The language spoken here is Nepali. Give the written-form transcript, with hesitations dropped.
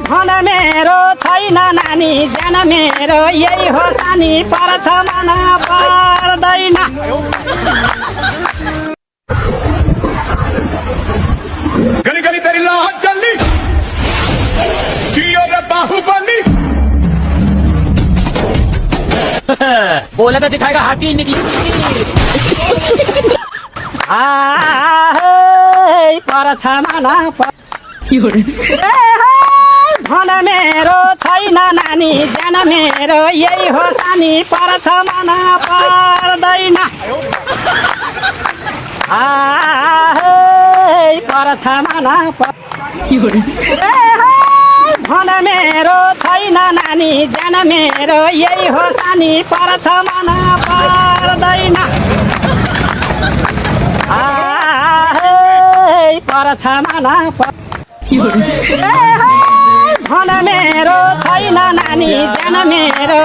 धन मेरो छैन नानी ज्यान मेरो यही हो सानी पर्छ मन पर्दैन गली गली तेरी लाहौर चलनी जियो रे बाहुबली बोला तो दिखाएगा हाथी निकली पर्छ मन धन मेरो छैन नानी ज्यान मेरो यही हो सानी पर्छ मन पर्दैन पर्छ मन धन मेरो छैन नानी ज्यान मेरो यही हो सानी पर्छ मन पर्दैन पर्छ मन धन मेरो छैन नानी ज्यान मेरो